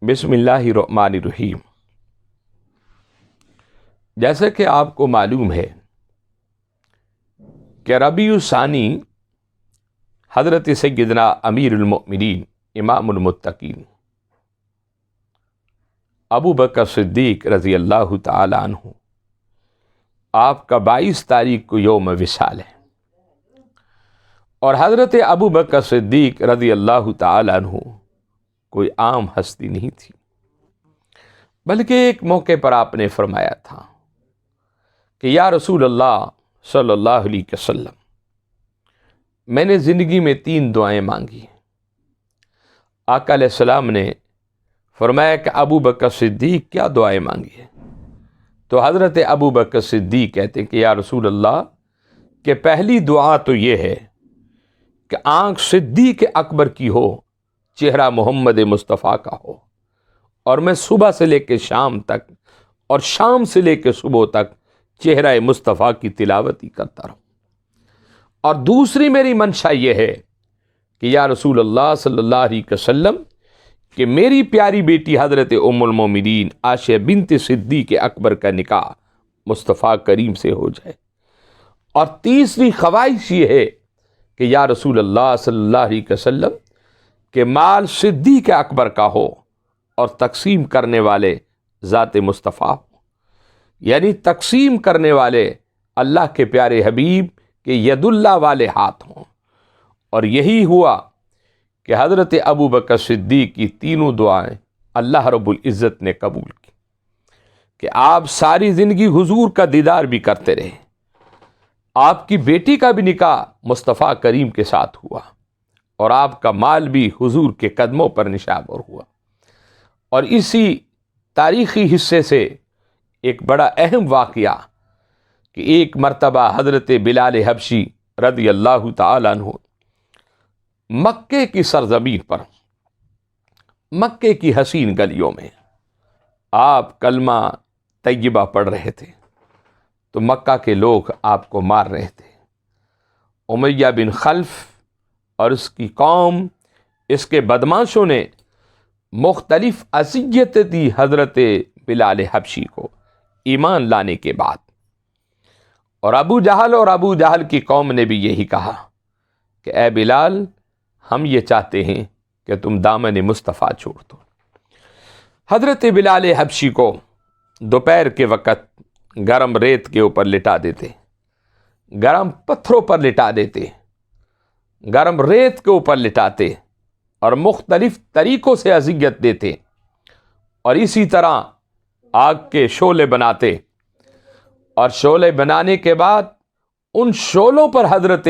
بسم اللہ الرحمن الرحیم۔ جیسا کہ آپ کو معلوم ہے کہ ربیع الثانی حضرت سیدنا امیر المؤمنین امام المتقین ابو بکر صدیق رضی اللہ تعالی عنہ آپ کا 22 تاریخ کو یوم وصال ہے، اور حضرت ابو بکر صدیق رضی اللہ تعالی عنہ کوئی عام ہستی نہیں تھی، بلکہ ایک موقع پر آپ نے فرمایا تھا کہ یا رسول اللہ صلی اللہ علیہ وسلم، میں نے زندگی میں 3 دعائیں مانگی۔ آقا علیہ السلام نے فرمایا کہ ابو بکر صدیق کیا دعائیں مانگی ہیں؟ تو حضرت ابو بکر صدیق کہتے کہ یا رسول اللہ کہ پہلی دعا تو یہ ہے کہ آنکھ صدیق اکبر کی ہو، چہرہ محمد مصطفیٰ کا ہو، اور میں صبح سے لے کے شام تک اور شام سے لے کے صبح تک چہرہ مصطفیٰ کی تلاوت ہی کرتا رہوں۔ اور دوسری میری منشا یہ ہے کہ یا رسول اللہ صلی اللہ علیہ وسلم کہ میری پیاری بیٹی حضرت ام المومنین عائشہ بنت صدیق اکبر کا نکاح مصطفیٰ کریم سے ہو جائے۔ اور تیسری خواہش یہ ہے کہ یا رسول اللہ صلی اللہ علیہ وسلم کہ مال صدیق اکبر کا ہو اور تقسیم کرنے والے ذات مصطفیٰ ہو، یعنی تقسیم کرنے والے اللہ کے پیارے حبیب کے ید اللہ والے ہاتھ ہوں۔ اور یہی ہوا کہ حضرت ابو بکر صدیق کی تینوں دعائیں اللہ رب العزت نے قبول کی کہ آپ ساری زندگی حضور کا دیدار بھی کرتے رہے، آپ کی بیٹی کا بھی نکاح مصطفیٰ کریم کے ساتھ ہوا، اور آپ کا مال بھی حضور کے قدموں پر نشابور ہوا۔ اور اسی تاریخی حصے سے ایک بڑا اہم واقعہ کہ ایک مرتبہ حضرت بلال حبشی رضی اللہ تعالی عنہ مکے کی سرزمین پر، مکے کی حسین گلیوں میں آپ کلمہ طیبہ پڑھ رہے تھے تو مکہ کے لوگ آپ کو مار رہے تھے۔ امیہ بن خلف اور اس کی قوم، اس کے بدماشوں نے مختلف اذیت دی حضرت بلال حبشی کو ایمان لانے کے بعد، اور ابو جہل کی قوم نے بھی یہی کہا کہ اے بلال، ہم یہ چاہتے ہیں کہ تم دامن مصطفیٰ چھوڑ دو۔ حضرت بلال حبشی کو دوپہر کے وقت گرم ریت کے اوپر لٹا دیتے، گرم پتھروں پر لٹا دیتے، گرم ریت کے اوپر لٹاتے اور مختلف طریقوں سے اذیت دیتے، اور اسی طرح آگ کے شعلے بناتے، اور شعلے بنانے کے بعد ان شعلوں پر حضرت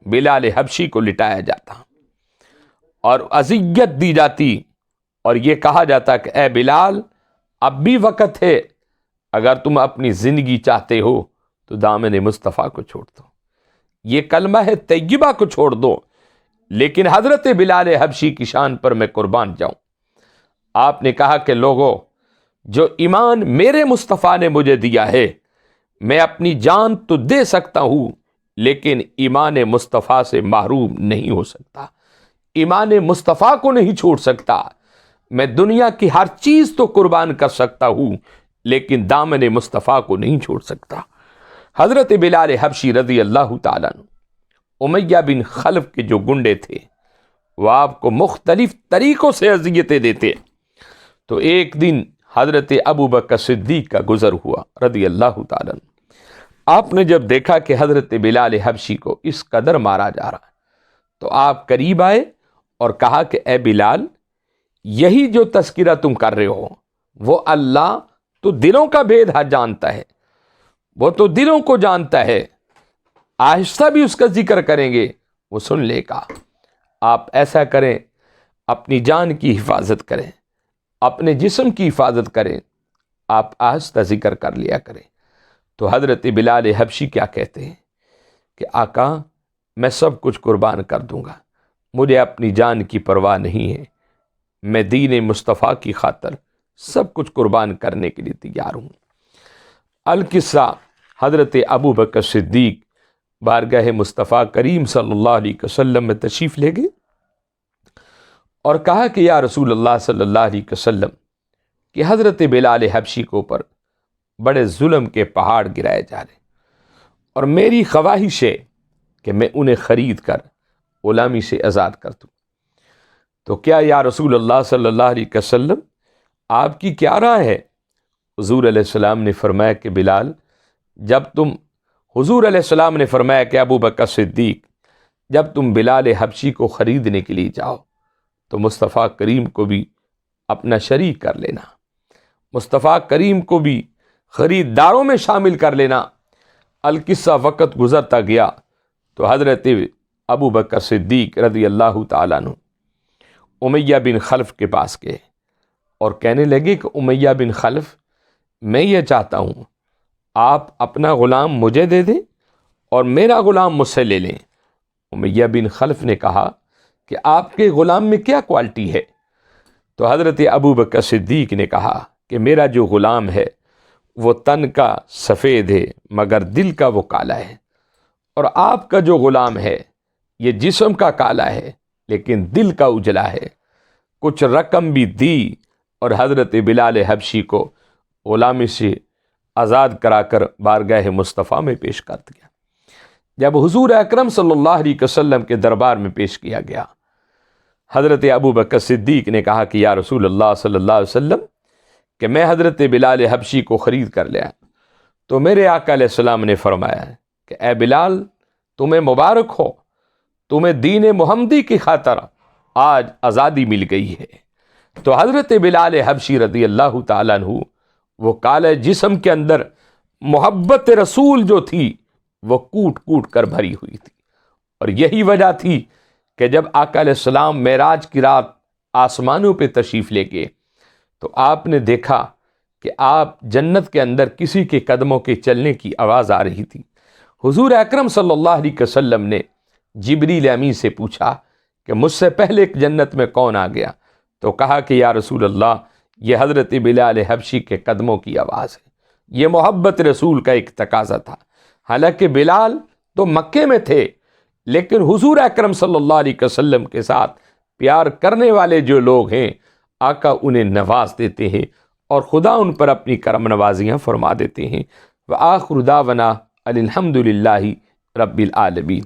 بلال حبشی کو لٹایا جاتا اور اذیت دی جاتی، اور یہ کہا جاتا کہ اے بلال، اب بھی وقت ہے، اگر تم اپنی زندگی چاہتے ہو تو دامن مصطفیٰ کو چھوڑ دو، یہ کلمہ ہے طیبہ کو چھوڑ دو۔ لیکن حضرت بلال حبشی کی شان پر میں قربان جاؤں، آپ نے کہا کہ لوگوں، جو ایمان میرے مصطفیٰ نے مجھے دیا ہے، میں اپنی جان تو دے سکتا ہوں لیکن ایمان مصطفیٰ سے محروم نہیں ہو سکتا، ایمان مصطفیٰ کو نہیں چھوڑ سکتا۔ میں دنیا کی ہر چیز تو قربان کر سکتا ہوں لیکن دامن مصطفیٰ کو نہیں چھوڑ سکتا۔ حضرت بلال حبشی رضی اللہ تعالیٰ عنہ، امیہ بن خلف کے جو گنڈے تھے وہ آپ کو مختلف طریقوں سے اذیتیں دیتے، تو ایک دن حضرت ابو بکر صدیق کا گزر ہوا رضی اللہ تعالیٰ عنہ۔ آپ نے جب دیکھا کہ حضرت بلال حبشی کو اس قدر مارا جا رہا ہے تو آپ قریب آئے اور کہا کہ اے بلال، یہی جو تذکرہ تم کر رہے ہو، وہ اللہ تو دلوں کا بھید جانتا ہے، وہ تو دلوں کو جانتا ہے، آہستہ بھی اس کا ذکر کریں گے وہ سن لے گا۔ آپ ایسا کریں، اپنی جان کی حفاظت کریں، اپنے جسم کی حفاظت کریں، آپ آہستہ ذکر کر لیا کریں۔ تو حضرت بلال حبشی کیا کہتے ہیں کہ آقا، میں سب کچھ قربان کر دوں گا، مجھے اپنی جان کی پرواہ نہیں ہے، میں دین مصطفیٰ کی خاطر سب کچھ قربان کرنے کے لیے تیار ہوں۔ القصہ، حضرت ابو بکر صدیق بارگاہ مصطفیٰ کریم صلی اللہ علیہ وسلم میں تشریف لے گئے، اور کہا کہ یا رسول اللہ صلی اللہ علیہ وسلم کہ حضرت بلال حبشی کے اوپر بڑے ظلم کے پہاڑ گرائے جا رہے، اور میری خواہش ہے کہ میں انہیں خرید کر غلامی سے آزاد کر دوں۔ تو کیا یا رسول اللہ صلی اللہ علیہ وسلم آپ کی کیا رائے ہے؟ حضور علیہ السلام نے فرمایا کہ بلال، حضور علیہ السلام نے فرمایا کہ ابو بکر صدیق، جب تم بلال حبشی کو خریدنے کے لیے جاؤ تو مصطفیٰ کریم کو بھی اپنا شریک کر لینا، مصطفیٰ کریم کو بھی خریداروں میں شامل کر لینا۔ القصہ وقت گزرتا گیا تو حضرت ابو بکر صدیق رضی اللہ تعالیٰ عنہ امیہ بن خلف کے پاس گئے اور کہنے لگے کہ امیہ بن خلف، میں یہ چاہتا ہوں آپ اپنا غلام مجھے دے دیں اور میرا غلام مجھ سے لے لیں۔ امیہ بن خلف نے کہا کہ آپ کے غلام میں کیا کوالٹی ہے؟ تو حضرت ابو بکر صدیق نے کہا کہ میرا جو غلام ہے وہ تن کا سفید ہے مگر دل کا وہ کالا ہے، اور آپ کا جو غلام ہے یہ جسم کا کالا ہے لیکن دل کا اجلا ہے۔ کچھ رقم بھی دی اور حضرت بلال حبشی کو غلامی سے آزاد کرا کر بارگاہ مصطفیٰ میں پیش کر دیا۔ جب حضور اکرم صلی اللہ علیہ وسلم کے دربار میں پیش کیا گیا، حضرت ابو بکر صدیق نے کہا کہ یا رسول اللہ صلی اللہ علیہ وسلم کہ میں حضرت بلال حبشی کو خرید کر لیا۔ تو میرے آقا علیہ السلام نے فرمایا کہ اے بلال، تمہیں مبارک ہو، تمہیں دین محمدی کی خاطر آج آزادی مل گئی ہے۔ تو حضرت بلال حبشی رضی اللہ تعالیٰ عنہ، وہ کالے جسم کے اندر محبت رسول جو تھی وہ کوٹ کوٹ کر بھری ہوئی تھی، اور یہی وجہ تھی کہ جب آقا علیہ السلام معراج کی رات آسمانوں پہ تشریف لے گئے تو آپ نے دیکھا کہ آپ جنت کے اندر کسی کے قدموں کے چلنے کی آواز آ رہی تھی۔ حضور اکرم صلی اللہ علیہ وسلم نے جبریل امین سے پوچھا کہ مجھ سے پہلے جنت میں کون آ گیا؟ تو کہا کہ یا رسول اللہ، یہ حضرت بلال حبشی کے قدموں کی آواز ہے۔ یہ محبت رسول کا ایک تقاضا تھا۔ حالانکہ بلال تو مکے میں تھے، لیکن حضور اکرم صلی اللہ علیہ وسلم کے ساتھ پیار کرنے والے جو لوگ ہیں، آقا انہیں نواز دیتے ہیں اور خدا ان پر اپنی کرم نوازیاں فرما دیتے ہیں۔ وآخر دعوانا الحمد للہ رب العالمین۔